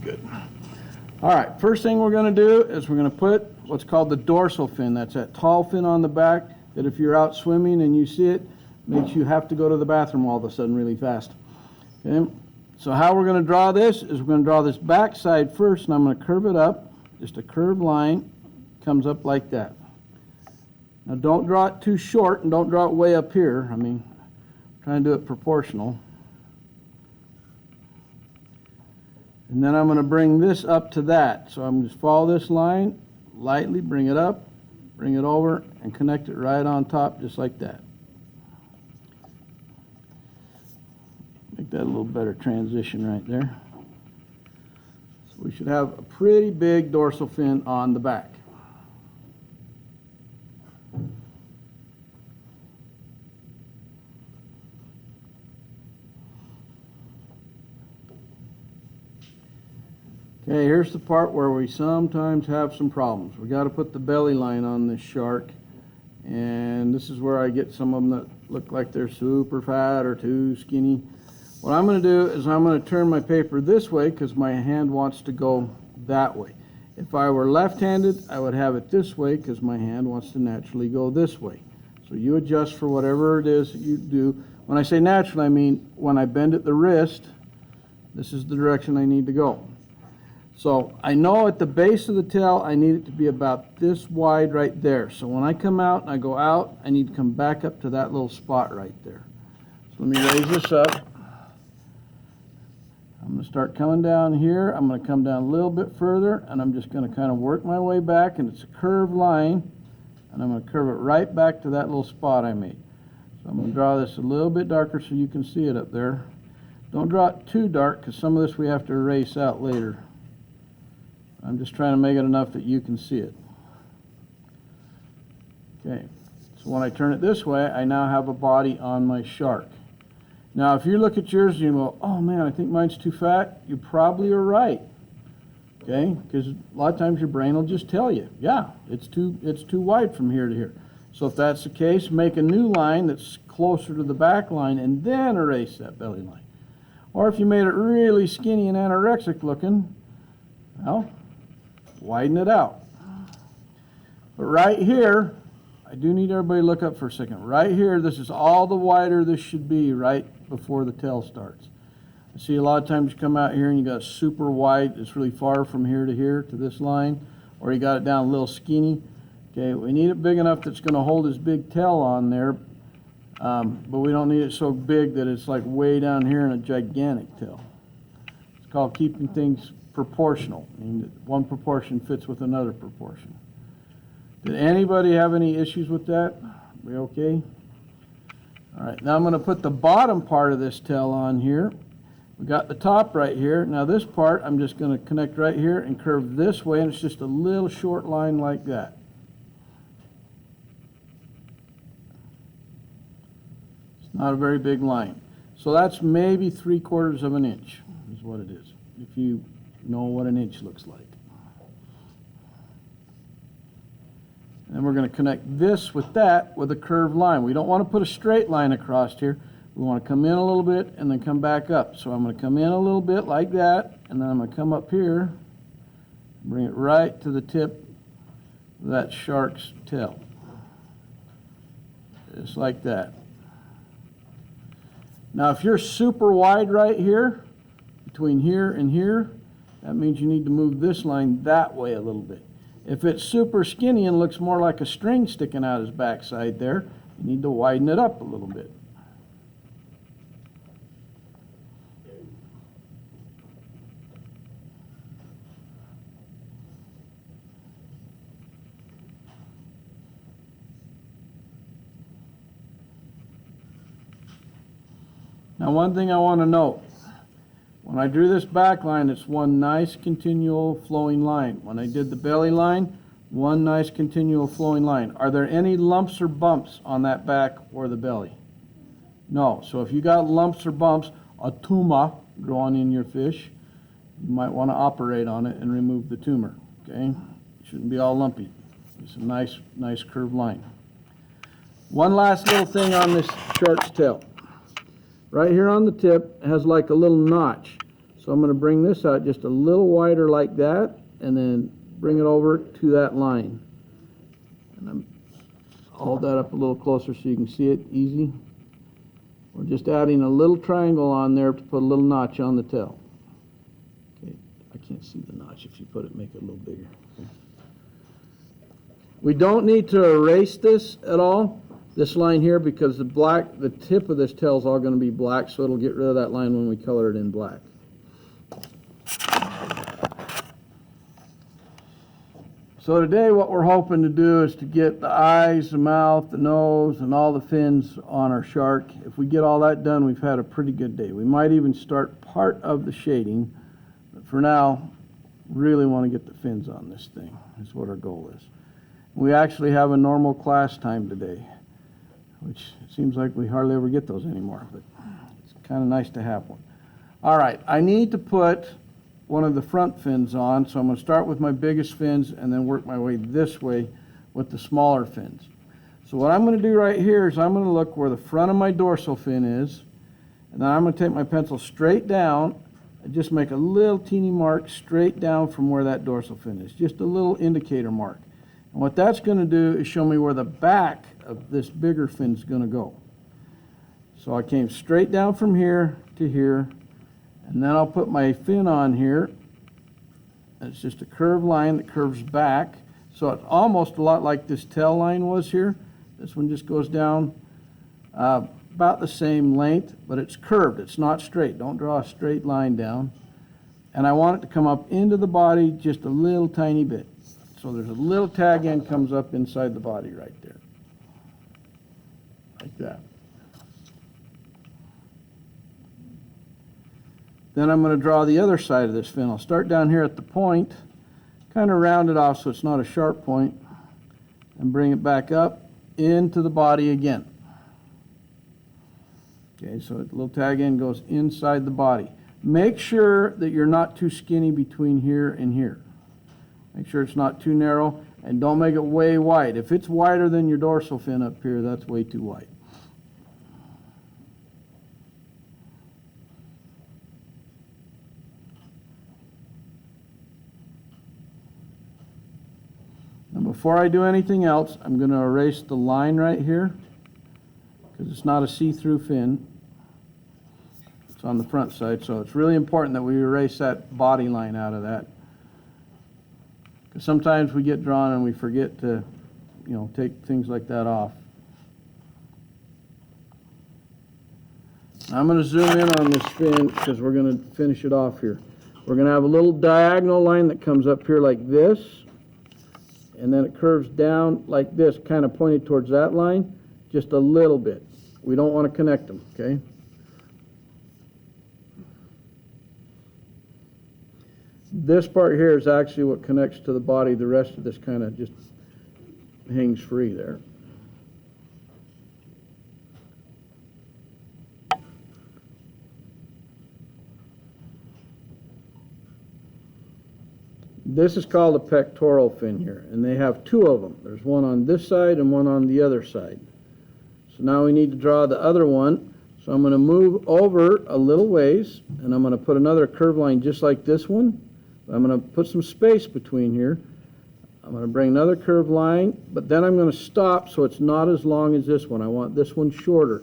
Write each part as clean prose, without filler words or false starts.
good. All right, first thing we're going to do is we're going to put what's called the dorsal fin. That's that tall fin on the back that if you're out swimming and you see it, makes you have to go to the bathroom all of a sudden really fast. Okay, so how we're going to draw this is we're going to draw this back side first, and I'm going to curve it up. Just a curved line comes up like that. Now don't draw it too short and don't draw it way up here. I mean, try and do it proportional. And then I'm going to bring this up to that. So I'm just follow this line, lightly bring it up, bring it over, and connect it right on top just like that. Make that a little better transition right there. So we should have a pretty big dorsal fin on the back. Okay, here's the part where we sometimes have some problems. We got to put the belly line on this shark, and this is where I get some of them that look like they're super fat or too skinny. What I'm going to do is I'm going to turn my paper this way because my hand wants to go that way. If I were left-handed, I would have it this way because my hand wants to naturally go this way. So you adjust for whatever it is that you do. When I say natural, I mean when I bend at the wrist, this is the direction I need to go. So I know at the base of the tail, I need it to be about this wide right there. So when I come out and I go out, I need to come back up to that little spot right there. So let me raise this up. I'm going to start coming down here. I'm going to come down a little bit further, and I'm just going to kind of work my way back, and it's a curved line, and I'm going to curve it right back to that little spot I made. So I'm going to draw this a little bit darker so you can see it up there. Don't draw it too dark because some of this we have to erase out later. I'm just trying to make it enough that you can see it. Okay, so when I turn it this way, I now have a body on my shark. Now, if you look at yours and you go, oh man, I think mine's too fat, you probably are right. Okay, because a lot of times your brain will just tell you, yeah, it's too wide from here to here. So if that's the case, make a new line that's closer to the back line and then erase that belly line. Or if you made it really skinny and anorexic looking, well, widen it out. But right here, I do need everybody to look up for a second. Right here, this is all the wider this should be right before the tail starts. I see a lot of times you come out here and you got super wide, it's really far from here to this line, or you got it down a little skinny. Okay, we need it big enough that's going to hold his big tail on there, but we don't need it so big that it's like way down here in a gigantic tail. It's called keeping things proportional. I mean, one proportion fits with another proportion. Did anybody have any issues with that? We okay? All right, now I'm going to put the bottom part of this tail on here. We got the top right here. Now this part I'm just going to connect right here and curve this way, and it's just a little short line like that. It's not a very big line. So that's maybe 3/4 of an inch is what it is, if you know what an inch looks like. And we're going to connect this with that with a curved line. We don't want to put a straight line across here. We want to come in a little bit and then come back up. So I'm going to come in a little bit like that, and then I'm going to come up here, bring it right to the tip of that shark's tail. Just like that. Now if you're super wide right here, between here and here, that means you need to move this line that way a little bit. If it's super skinny and looks more like a string sticking out his backside there, you need to widen it up a little bit. Now one thing I want to note, when I drew this back line, it's one nice continual flowing line. When I did the belly line, one nice continual flowing line. Are there any lumps or bumps on that back or the belly? No. So if you got lumps or bumps, a tumor growing in your fish, you might want to operate on it and remove the tumor. Okay? It shouldn't be all lumpy. It's a nice curved line. One last little thing on this shark's tail. Right here on the tip, it has like a little notch. So I'm going to bring this out just a little wider like that, and then bring it over to that line. And I'll hold that up a little closer so you can see it easy. We're just adding a little triangle on there to put a little notch on the tail. Okay, I can't see the notch. If you put it, make it a little bigger. Okay. We don't need to erase this at all, this line here, because the tip of this tail is all going to be black, so it'll get rid of that line when we color it in black. So today what we're hoping to do is to get the eyes, the mouth, the nose, and all the fins on our shark. If we get all that done, we've had a pretty good day. We might even start part of the shading, but for now, really want to get the fins on this thing. That's what our goal is. We actually have a normal class time today, which it seems like we hardly ever get those anymore, but it's kind of nice to have one. All right, I need to put one of the front fins on, so I'm going to start with my biggest fins and then work my way this way with the smaller fins. So what I'm going to do right here is I'm going to look where the front of my dorsal fin is, and then I'm going to take my pencil straight down and just make a little teeny mark straight down from where that dorsal fin is, just a little indicator mark. And what that's going to do is show me where the back of this bigger fin is going to go. So I came straight down from here to here, and then I'll put my fin on here. It's just a curved line that curves back. So it's almost a lot like this tail line was here. This one just goes down about the same length, but it's curved. It's not straight. Don't draw a straight line down. And I want it to come up into the body just a little tiny bit. So there's a little tag end comes up inside the body right there. Like that. Then I'm going to draw the other side of this fin. I'll start down here at the point, kind of round it off so it's not a sharp point, and bring it back up into the body again. Okay, so the little tag end goes inside the body. Make sure that you're not too skinny between here and here. Make sure it's not too narrow, and don't make it way wide. If it's wider than your dorsal fin up here, that's way too wide. And before I do anything else, I'm going to erase the line right here, because it's not a see-through fin. It's on the front side, so it's really important that we erase that body line out of that. Because sometimes we get drawn and we forget to, take things like that off. I'm going to zoom in on this fin because we're going to finish it off here. We're going to have a little diagonal line that comes up here like this, and then it curves down like this, kind of pointed towards that line, just a little bit. We don't want to connect them, okay? This part here is actually what connects to the body. The rest of this kind of just hangs free there. This is called a pectoral fin here, and they have two of them. There's one on this side and one on the other side. So now we need to draw the other one. So I'm going to move over a little ways, and I'm going to put another curved line just like this one. I'm going to put some space between here. I'm going to bring another curved line, but then I'm going to stop so it's not as long as this one. I want this one shorter.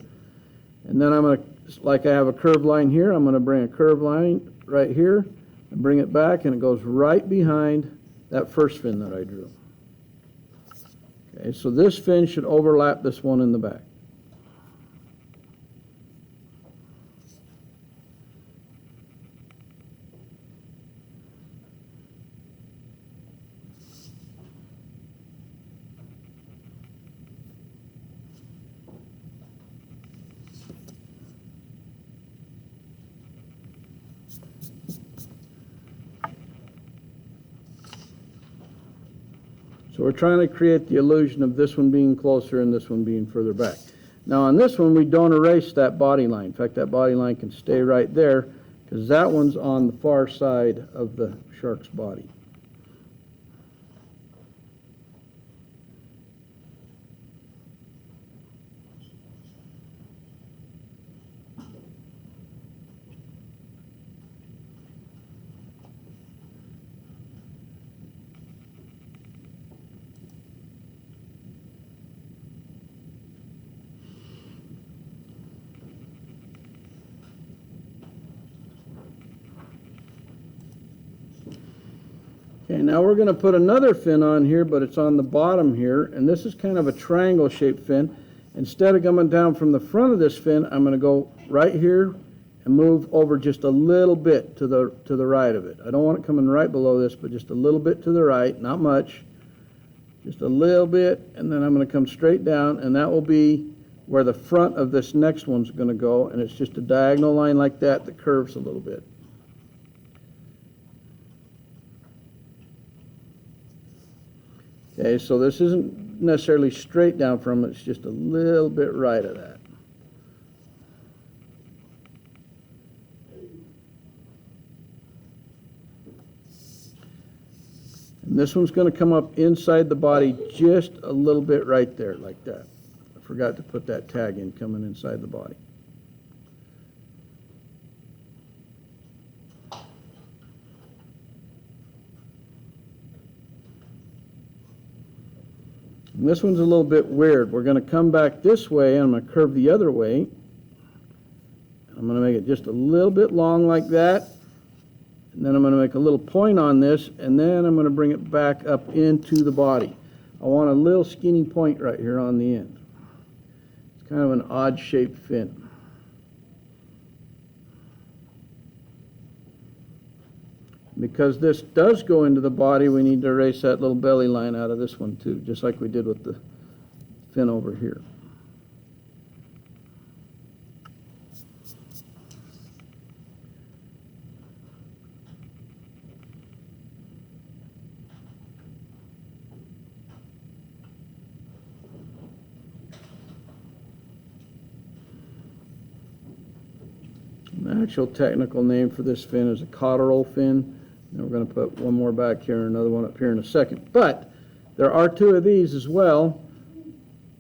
And then I'm going to, like I have a curved line here, I'm going to bring a curved line right here and bring it back, and it goes right behind that first fin that I drew. Okay, so this fin should overlap this one in the back. So we're trying to create the illusion of this one being closer and this one being further back. Now on this one, we don't erase that body line. In fact, that body line can stay right there because that one's on the far side of the shark's body. Okay, now we're going to put another fin on here, but it's on the bottom here, and this is kind of a triangle shaped fin. Instead of coming down from the front of this fin, I'm going to go right here and move over just a little bit to the right of it. I don't want it coming right below this, but just a little bit to the right, not much. Just a little bit, and then I'm going to come straight down, and that will be where the front of this next one's going to go, and it's just a diagonal line like that that curves a little bit. Okay, so this isn't necessarily straight down from it, it's just a little bit right of that. And this one's going to come up inside the body just a little bit right there, like that. I forgot to put that tag in, coming inside the body. And this one's a little bit weird. We're going to come back this way, and I'm going to curve the other way. I'm going to make it just a little bit long like that. And then I'm going to make a little point on this, and then I'm going to bring it back up into the body. I want a little skinny point right here on the end. It's kind of an odd shaped fin. Because this does go into the body, we need to erase that little belly line out of this one too, just like we did with the fin over here. The actual technical name for this fin is a cotterel fin. And we're going to put one more back here and another one up here in a second. But there are two of these as well.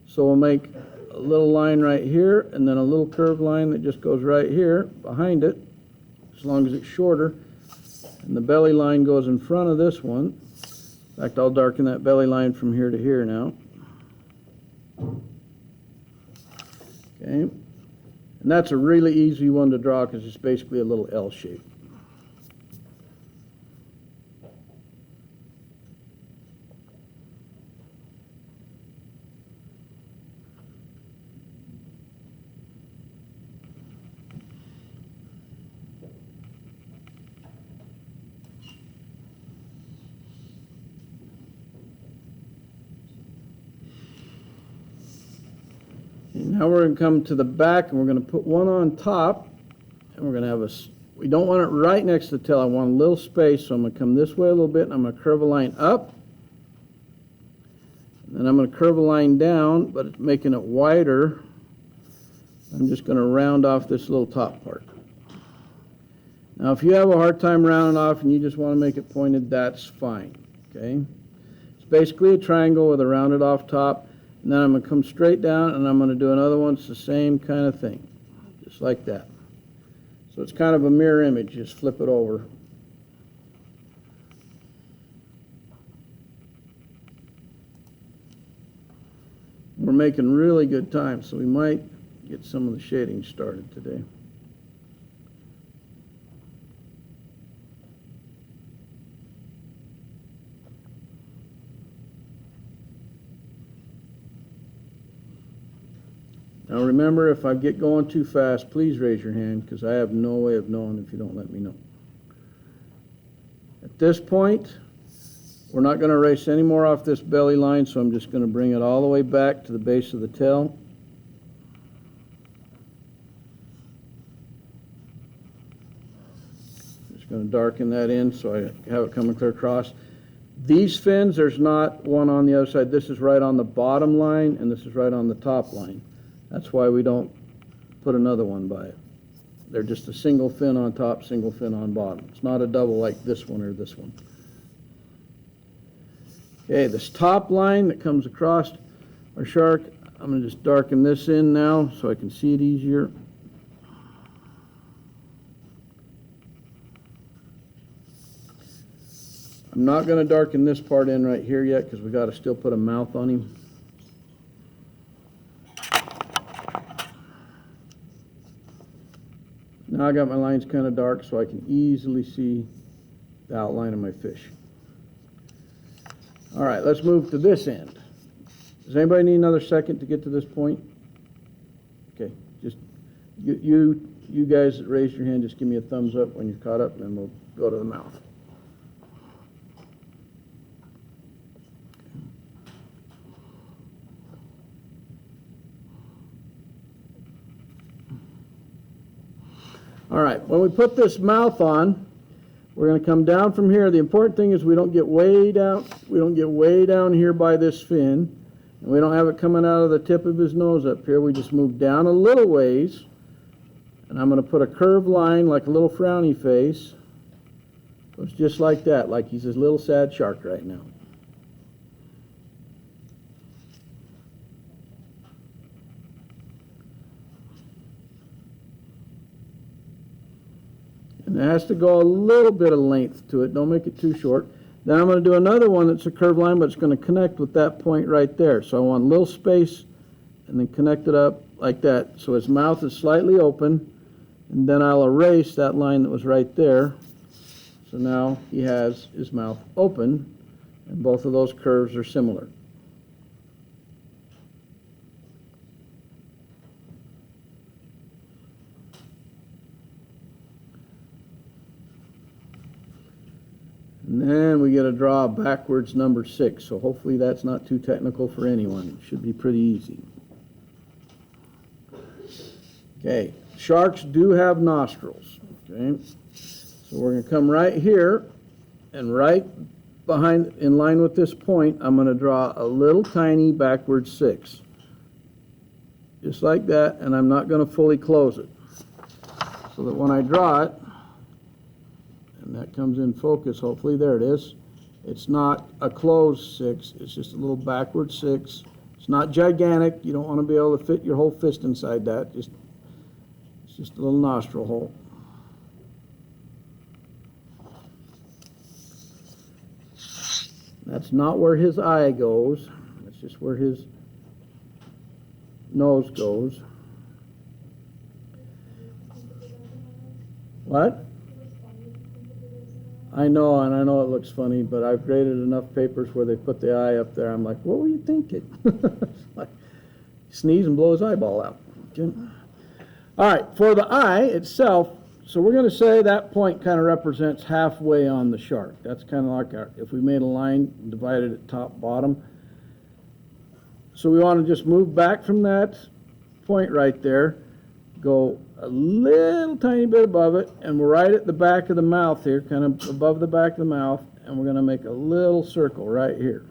So we'll make a little line right here and then a little curved line that just goes right here behind it, as long as it's shorter. And the belly line goes in front of this one. In fact, I'll darken that belly line from here to here now. Okay. And that's a really easy one to draw because it's basically a little L shape. Now we're going to come to the back, and we're going to put one on top, and we're going to have we don't want it right next to the tail. I want a little space, so I'm going to come this way a little bit, and I'm going to curve a line up, and then I'm going to curve a line down, but it's making it wider. I'm just going to round off this little top part. Now, if you have a hard time rounding off and you just want to make it pointed, that's fine, okay? It's basically a triangle with a rounded off top. And then I'm going to come straight down, and I'm going to do another one. It's the same kind of thing, just like that. So it's kind of a mirror image. Just flip it over. We're making really good time, so we might get some of the shading started today. Now remember, if I get going too fast, please raise your hand, because I have no way of knowing if you don't let me know. At this point, we're not going to erase any more off this belly line, so I'm just going to bring it all the way back to the base of the tail. Just going to darken that in so I have it coming clear across. These fins, there's not one on the other side. This is right on the bottom line, and this is right on the top line. That's why we don't put another one by it. They're just a single fin on top, single fin on bottom. It's not a double like this one or this one. Okay, this top line that comes across our shark, I'm going to just darken this in now so I can see it easier. I'm not going to darken this part in right here yet because we got to still put a mouth on him. Now I got my lines kind of dark so I can easily see the outline of my fish. All right, let's move to this end. Does anybody need another second to get to this point? Okay, just you guys that raised your hand, just give me a thumbs up when you're caught up, and then we'll go to the mouth. All right, when we put this mouth on, we're going to come down from here. The important thing is we don't get way down. We don't get way down here by this fin, and we don't have it coming out of the tip of his nose up here. We just move down a little ways, and I'm going to put a curved line like a little frowny face. So it's just like that, like he's a little sad shark right now. And it has to go a little bit of length to it. Don't make it too short. Then I'm going to do another one that's a curved line, but it's going to connect with that point right there. So I want a little space and then connect it up like that. So his mouth is slightly open, and then I'll erase that line that was right there. So now he has his mouth open, and both of those curves are similar. And then we get to draw backwards number 6. So hopefully that's not too technical for anyone. It should be pretty easy. Okay, sharks do have nostrils. Okay, so we're going to come right here, and right behind, in line with this point, I'm going to draw a little tiny backward 6. Just like that, and I'm not going to fully close it. So that when I draw it, and that comes in focus, hopefully, there it is. It's not a closed 6, it's just a little backward 6. It's not gigantic, you don't want to be able to fit your whole fist inside that. It's just a little nostril hole. That's not where his eye goes, that's just where his nose goes. What? I know, and I know it looks funny, but I've graded enough papers where they put the eye up there. I'm like, what were you thinking? Like, sneeze and blow his eyeball out. Okay. All right, for the eye itself, so we're going to say that point kind of represents halfway on the shark. That's kind of like if we made a line, divided it top, bottom. So we want to just move back from that point right there, go a little tiny bit above it, and we're right at the back of the mouth here, kind of above the back of the mouth, and we're going to make a little circle right here.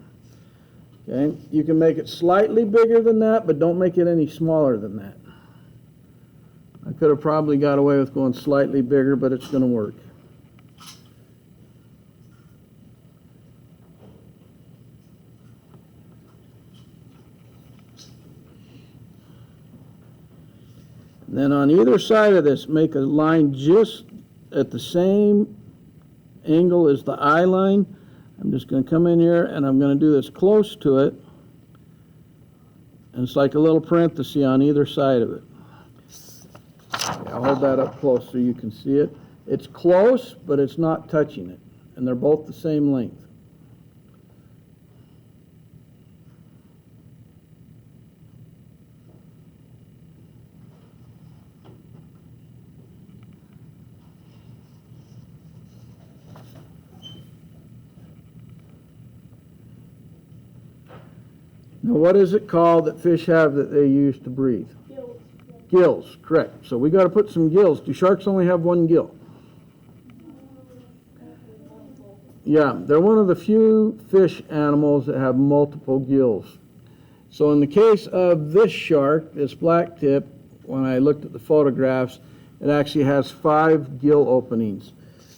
Okay, you can make it slightly bigger than that, but don't make it any smaller than that. I could have probably got away with going slightly bigger, but it's going to work. Then on either side of this, make a line just at the same angle as the eye line. I'm just going to come in here and I'm going to do this close to it. And it's like a little parenthesis on either side of it. Okay, I'll hold that up close so you can see it. It's close, but it's not touching it. And they're both the same length. Now, what is it called that fish have that they use to breathe? Gills. Gills, correct. So we got to put some gills. Do sharks only have one gill? Yeah, they're one of the few fish animals that have multiple gills. So in the case of this shark, this black tip, when I looked at the photographs, it actually has 5 gill openings.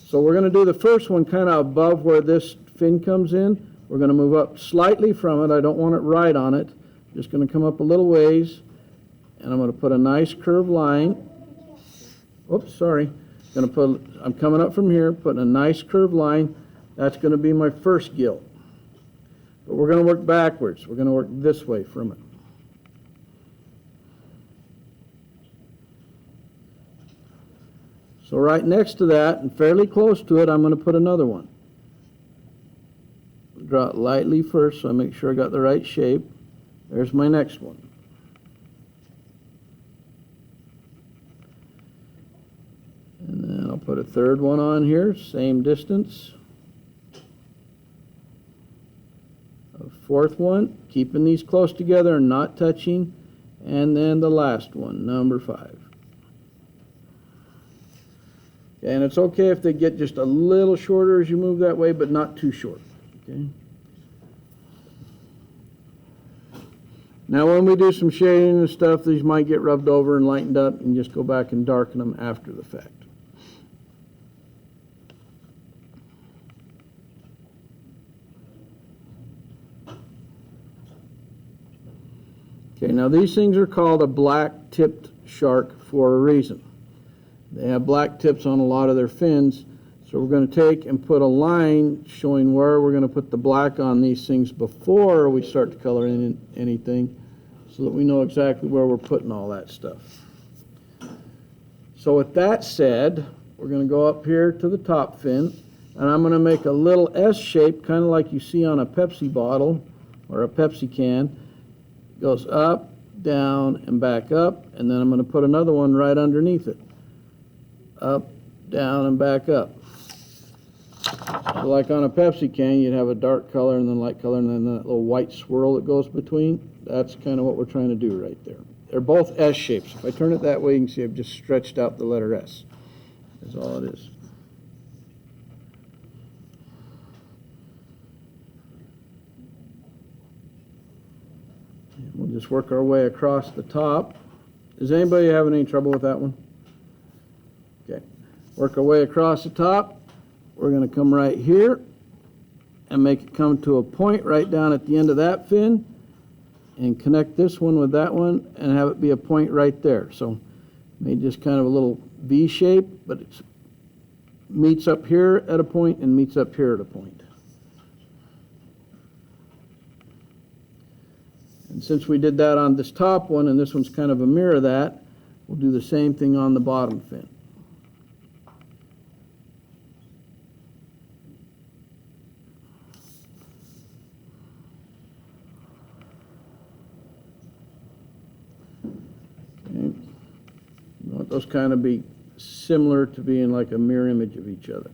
So we're going to do the first one kind of above where this fin comes in. We're going to move up slightly from it. I don't want it right on it. Just going to come up a little ways, and I'm going to put a nice curved line. Oops, sorry. I'm coming up from here, putting a nice curved line. That's going to be my first gill. But we're going to work backwards. We're going to work this way from it. So right next to that, and fairly close to it, I'm going to put another one. draw it lightly first so I make sure I got the right shape. There's my next one. And then I'll put a third one on here, same distance. A fourth one, keeping these close together and not touching. And then the last one, number 5. Okay, and it's okay if they get just a little shorter as you move that way, but not too short. Okay. Now when we do some shading and stuff, these might get rubbed over and lightened up, and just go back and darken them after the fact. Okay, now these things are called a black-tipped shark for a reason. They have black tips on a lot of their fins, so we're going to take and put a line showing where we're going to put the black on these things before we start to color in anything, so that we know exactly where we're putting all that stuff. So with that said, we're going to go up here to the top fin, and I'm going to make a little S shape, kind of like you see on a Pepsi bottle or a Pepsi can. It goes up, down, and back up, and then I'm going to put another one right underneath it. Up, down, and back up. So like on a Pepsi can, you'd have a dark color and then light color and then that little white swirl that goes between. That's kind of what we're trying to do right there. They're both S shapes. If I turn it that way, you can see I've just stretched out the letter S. That's all it is. And we'll just work our way across the top. Is anybody having any trouble with that one? Okay. Work our way across the top. We're going to come right here and make it come to a point right down at the end of that fin and connect this one with that one and have it be a point right there. So made just kind of a little V shape, but it meets up here at a point and meets up here at a point. And since we did that on this top one and this one's kind of a mirror of that, we'll do the same thing on the bottom fin. You want those kind of be similar to being like a mirror image of each other.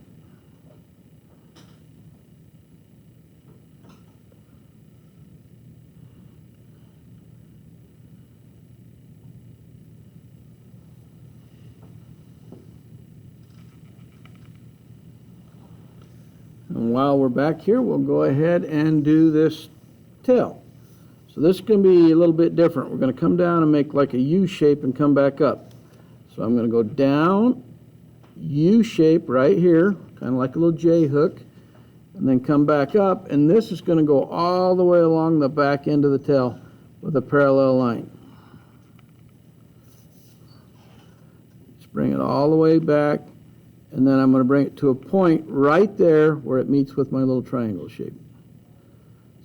And while we're back here, we'll go ahead and do this tail. So this is going to be a little bit different. We're going to come down and make like a U shape and come back up. So I'm going to go down, U shape right here, kind of like a little J hook, and then come back up. And this is going to go all the way along the back end of the tail with a parallel line. Just bring it all the way back, and then I'm going to bring it to a point right there where it meets with my little triangle shape.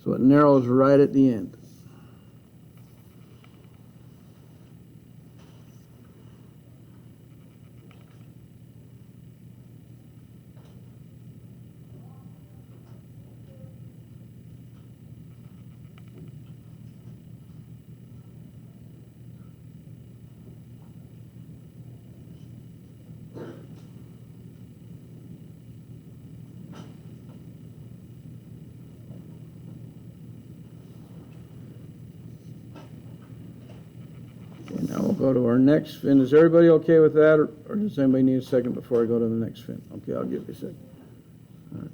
So it narrows right at the end. Now we'll go to our next fin. Is everybody okay with that, or does anybody need a second before I go to the next fin? Okay, I'll give you a second. All right.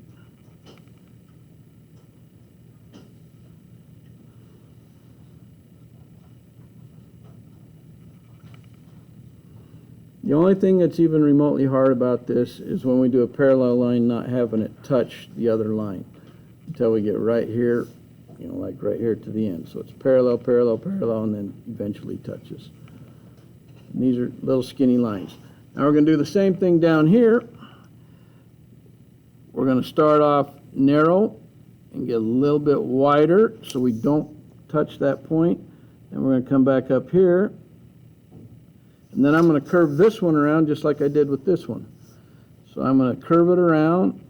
The only thing that's even remotely hard about this is when we do a parallel line, not having it touch the other line until we get right here, you know, like right here to the end. So it's parallel, parallel, parallel, and then eventually touches. And these are little skinny lines. Now we're going to do the same thing down here. We're going to start off narrow and get a little bit wider so we don't touch that point. And we're going to come back up here. And then I'm going to curve this one around just like I did with this one. So I'm going to curve it around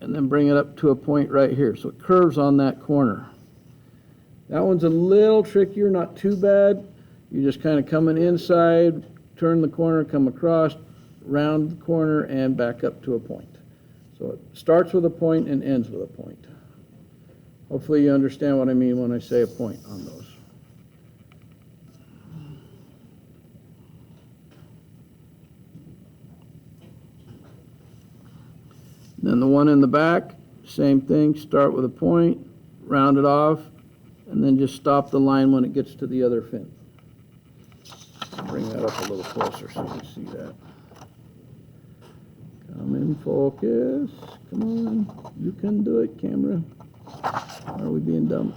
and then bring it up to a point right here. So it curves on that corner. That one's a little trickier, not too bad. You're just kind of coming inside, turn the corner, come across, round the corner, and back up to a point. So it starts with a point and ends with a point. Hopefully you understand what I mean when I say a point on those. Then the one in the back, same thing, start with a point, round it off, and then just stop the line when it gets to the other fin. Bring that up a little closer so you can see that. Come in focus. Come on. You can do it, camera. Or are we being dumb?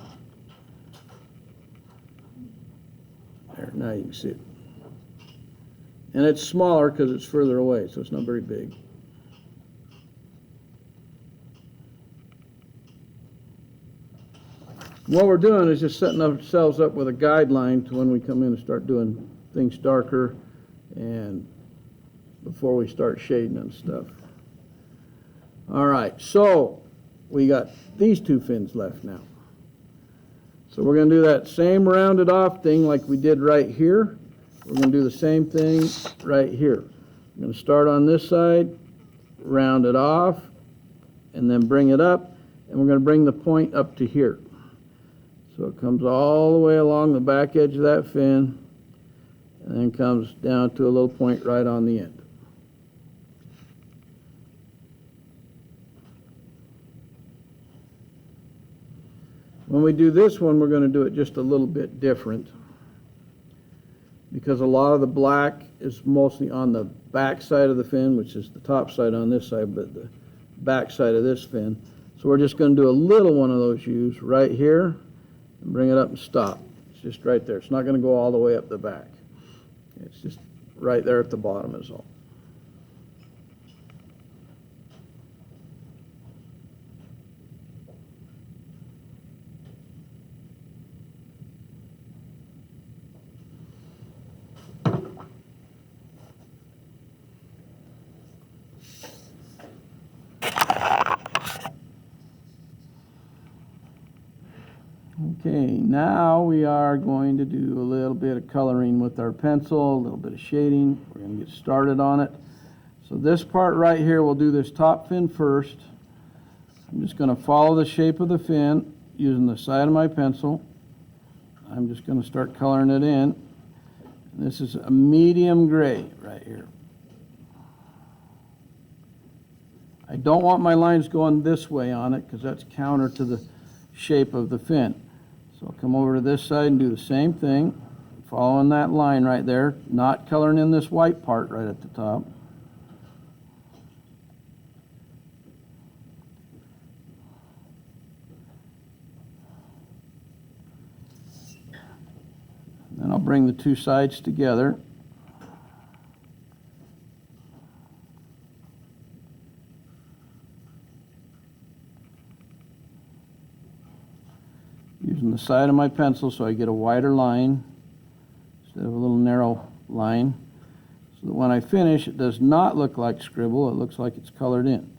There, now you can see it. And it's smaller because it's further away, so it's not very big. What we're doing is just setting ourselves up with a guideline to when we come in and start doing things darker and before we start shading and stuff. All right, so we got these two fins left now. So we're going to do that same rounded off thing like we did right here. We're going to do the same thing right here. I'm going to start on this side, round it off, and then bring it up, and we're going to bring the point up to here. So it comes all the way along the back edge of that fin and then comes down to a little point right on the end. When we do this one, we're going to do it just a little bit different because a lot of the black is mostly on the back side of the fin, which is the top side on this side, but the back side of this fin. So we're just going to do a little one of those U's right here. And bring it up and stop. It's just right there. It's not going to go all the way up the back. It's just right there at the bottom is all. Okay, now we are going to do a little bit of coloring with our pencil, a little bit of shading. We're going to get started on it. So this part right here, we'll do this top fin first. I'm just going to follow the shape of the fin using the side of my pencil. I'm just going to start coloring it in. This is a medium gray right here. I don't want my lines going this way on it because that's counter to the shape of the fin. So I'll come over to this side and do the same thing, following that line right there, not coloring in this white part right at the top. Then I'll bring the two sides together. Using the side of my pencil so I get a wider line instead of a little narrow line, so that when I finish it does not look like scribble, it looks like it's colored in.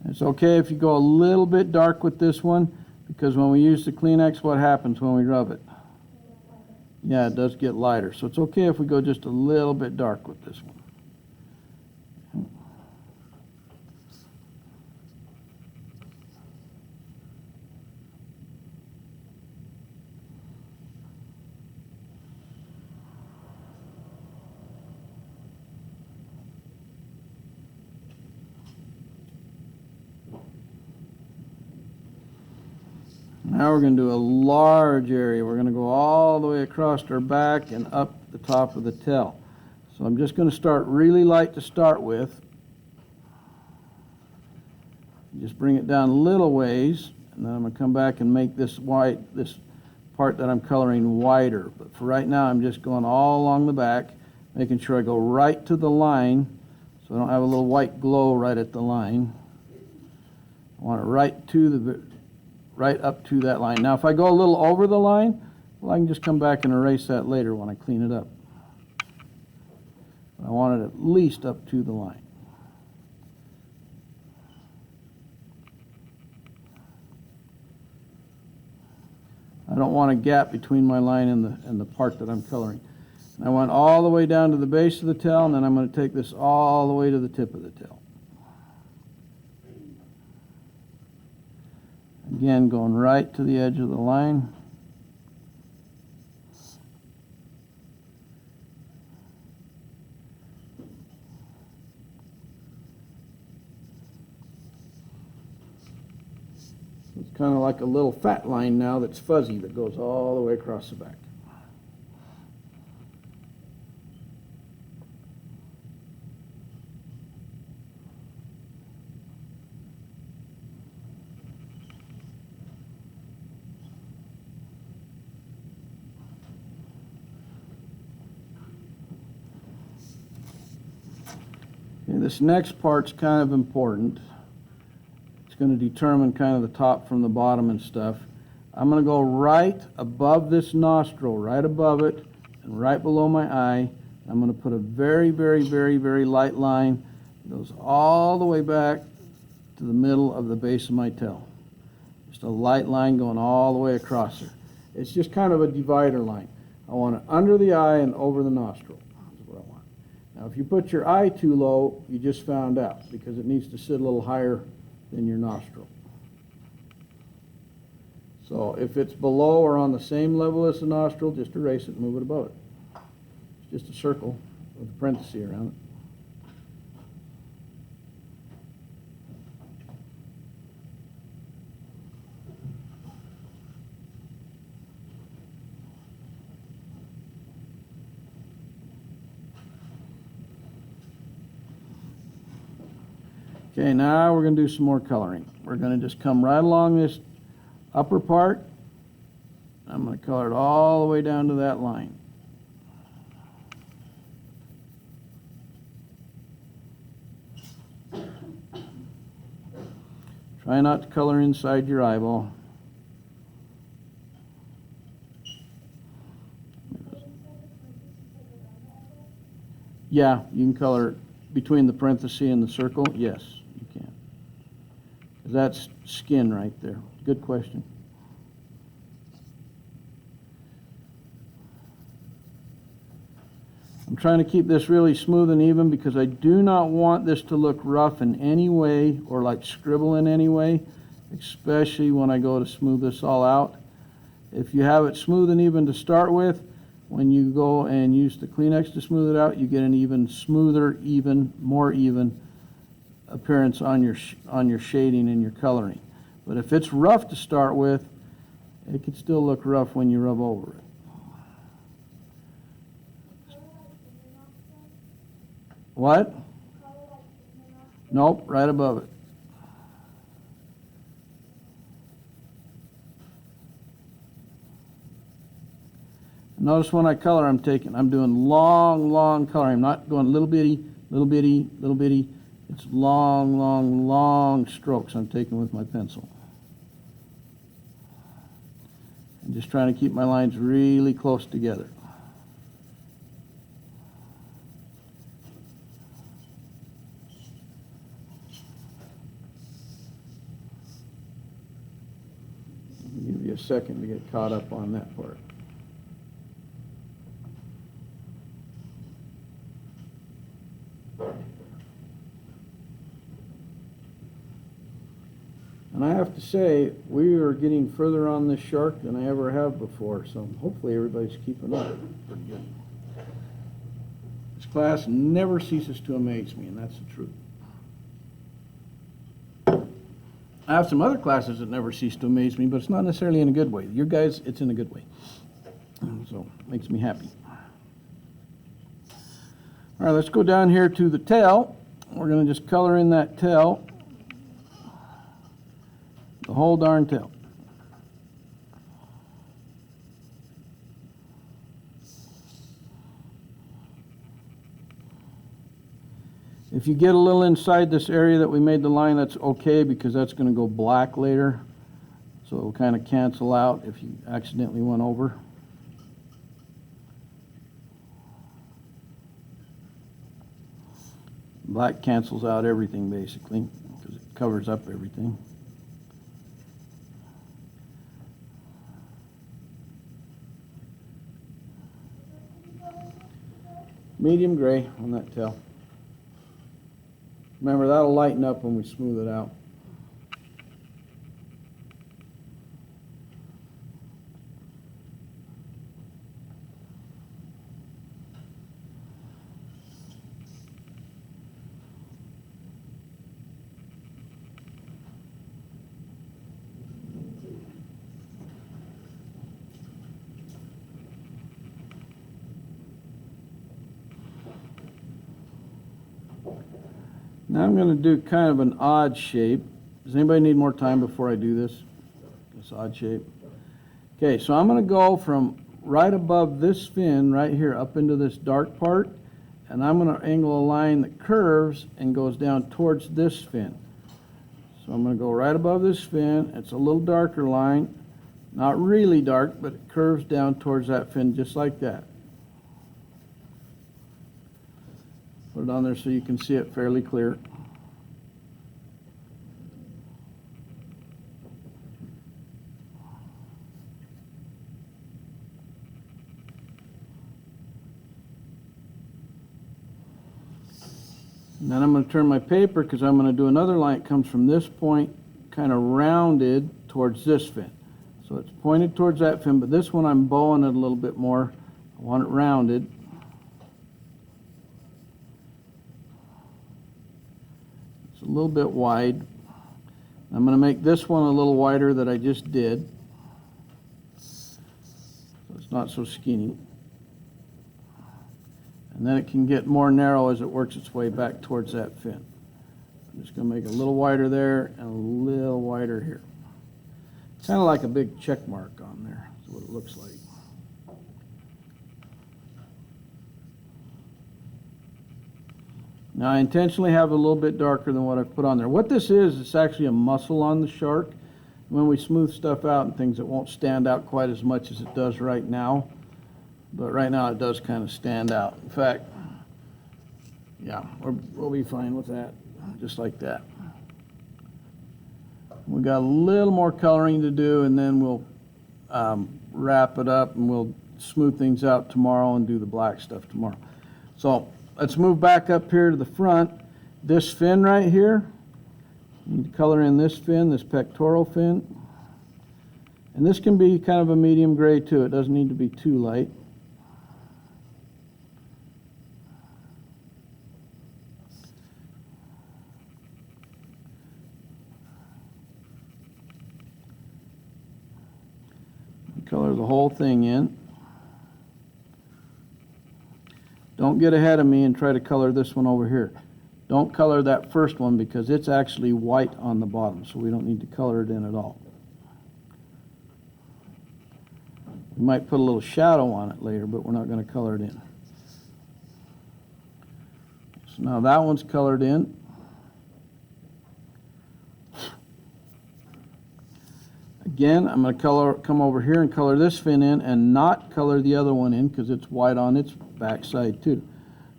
It's okay if you go a little bit dark with this one, because when we use the Kleenex, what happens when we rub it? Yeah, it does get lighter, so it's okay if we go just a little bit dark with this one. Now we're going to do a large area. We're going to go all the way across our back and up the top of the tail. So I'm just going to start really light to start with. Just bring it down a little ways, and then I'm going to come back and make this white, this part that I'm coloring wider. But for right now, I'm just going all along the back, making sure I go right to the line so I don't have a little white glow right at the line. I want it right up to that line. Now if I go a little over the line, well, I can just come back and erase that later when I clean it up. I want it at least up to the line. don't want a gap between my line and the part that I'm coloring. And I went all the way down to the base of the tail, and then I'm going to take this all the way to the tip of the tail. Again, going right to the edge of the line. It's kind of like a little fat line now that's fuzzy that goes all the way across the back. Okay, this next part's kind of important. It's going to determine kind of the top from the bottom and stuff. I'm going to go right above this nostril, right above it, and right below my eye. I'm going to put a very, very, very, very light line. It goes all the way back to the middle of the base of my tail. Just a light line going all the way across there. It's just kind of a divider line. I want it under the eye and over the nostril. That's what I want. Now, if you put your eye too low, you just found out, because it needs to sit a little higher than your nostril. So if it's below or on the same level as the nostril, just erase it and move it above it. It's just a circle with a parenthesis around it. Okay, now we're going to do some more coloring. We're going to just come right along this upper part. I'm going to color it all the way down to that line. Try not to color inside your eyeball. Yeah, you can color between the parenthesis and the circle. Yes, you can. That's skin right there. Good question. I'm trying to keep this really smooth and even because I do not want this to look rough in any way or like scribble in any way, especially when I go to smooth this all out. If you have it smooth and even to start with, when you go and use the Kleenex to smooth it out, you get an even smoother, more even appearance on your shading and your coloring. But if it's rough to start with, it can still look rough when you rub over it. What? Nope, right above it. Notice when I color, I'm doing long coloring. I'm not going little bitty, little bitty, little bitty. It's long strokes I'm taking with my pencil. I'm just trying to keep my lines really close together. I'll give you a second to get caught up on that part. And I have to say, we are getting further on this shark than I ever have before, so hopefully everybody's keeping up pretty good. This class never ceases to amaze me, and that's the truth. I have some other classes that never cease to amaze me, but it's not necessarily in a good way. Your guys, it's in a good way. So it makes me happy. All right, let's go down here to the tail. We're going to just color in that tail. The whole darn tail. If you get a little inside this area that we made the line, that's okay because that's going to go black later. So it'll kind of cancel out if you accidentally went over. Black cancels out everything basically because it covers up everything. medium gray on that tail. Remember, that'll lighten up when we smooth it out. Now I'm going to do kind of an odd shape. Does anybody need more time before I do this? This odd shape. Okay, so I'm going to go from right above this fin right here up into this dark part, and I'm going to angle a line that curves and goes down towards this fin. So I'm going to go right above this fin. It's a little darker line, not really dark, but it curves down towards that fin just like that. Put it on there so you can see it fairly clear. And then I'm going to turn my paper because I'm going to do another line that comes from this point, kind of rounded towards this fin. So it's pointed towards that fin, but this one I'm bowing it a little bit more. I want it rounded. A little bit wide. I'm going to make this one a little wider that I just did, so it's not so skinny. And then it can get more narrow as it works its way back towards that fin. I'm just going to make it a little wider there and a little wider here. Kind of like a big check mark on there is what it looks like. Now I intentionally have it a little bit darker than what I've put on there. What this is, it's actually a muscle on the shark. When we smooth stuff out and things, it won't stand out quite as much as it does right now. But right now it does kind of stand out. In fact, yeah, we'll be fine with that, just like that. We got a little more coloring to do, and then we'll wrap it up and we'll smooth things out tomorrow and do the black stuff tomorrow. So let's move back up here to the front. This fin right here, you need to color in this fin, this pectoral fin. And this can be kind of a medium gray too. It doesn't need to be too light. Color the whole thing in. Don't get ahead of me and try to color this one over here. Don't color that first one because it's actually white on the bottom, so we don't need to color it in at all. We might put a little shadow on it later, but we're not going to color it in. So now that one's colored in. Again, I'm going to come over here and color this fin in and not color the other one in because it's white on its back side too.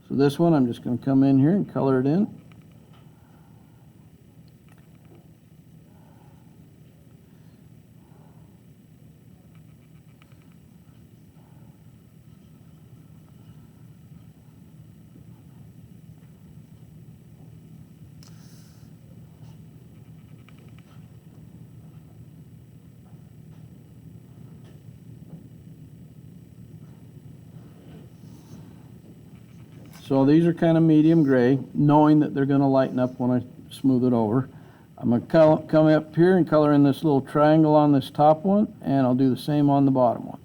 So this one I'm just going to come in here and color it in. So these are kind of medium gray, knowing that they're going to lighten up when I smooth it over. I'm going to come up here and color in this little triangle on this top one, and I'll do the same on the bottom one.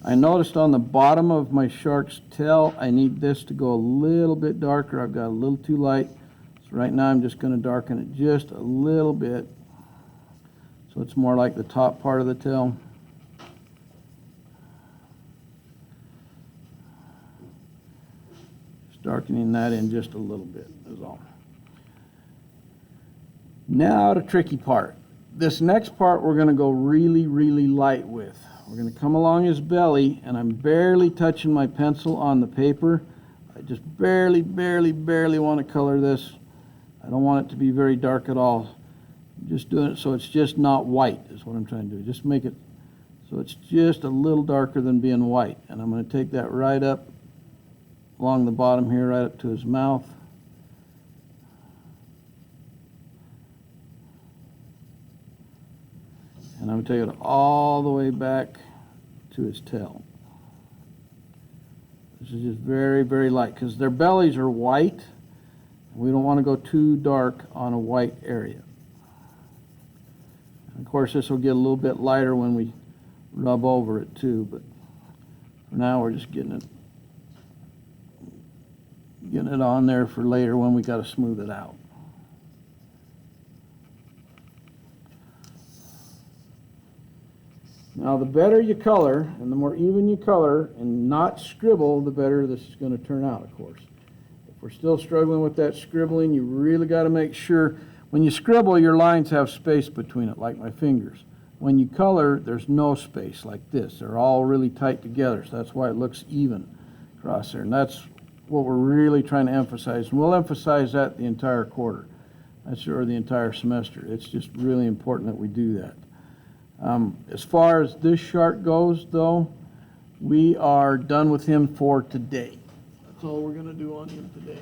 I noticed on the bottom of my shark's tail, I need this to go a little bit darker. I've got a little too light. So right now I'm just going to darken it just a little bit so it's more like the top part of the tail. Just darkening that in just a little bit is all. Now the tricky part. This next part we're going to go really, really light with. we're going to come along his belly, and I'm barely touching my pencil on the paper. I just barely want to color this. I don't want it to be very dark at all. I'm just doing it so it's just not white is what I'm trying to do. Just make it so it's just a little darker than being white. And I'm going to take that right up along the bottom here, right up to his mouth. And I'm going to take it all the way back to his tail. This is just very light because their bellies are white. We don't want to go too dark on a white area. And of course, this will get a little bit lighter when we rub over it too, but for now we're just getting it on there for later when we got to smooth it out. Now, the better you color and the more even you color and not scribble, the better this is going to turn out, of course. If we're still struggling with that scribbling, you really got to make sure when you scribble, your lines have space between it, like my fingers. When you color, there's no space like this. They're all really tight together, so that's why it looks even across there. And that's what we're really trying to emphasize. And we'll emphasize that the entire quarter, or the entire semester. It's just really important that we do that. As far as this shark goes, though, we are done with him for today. That's all we're going to do on him today.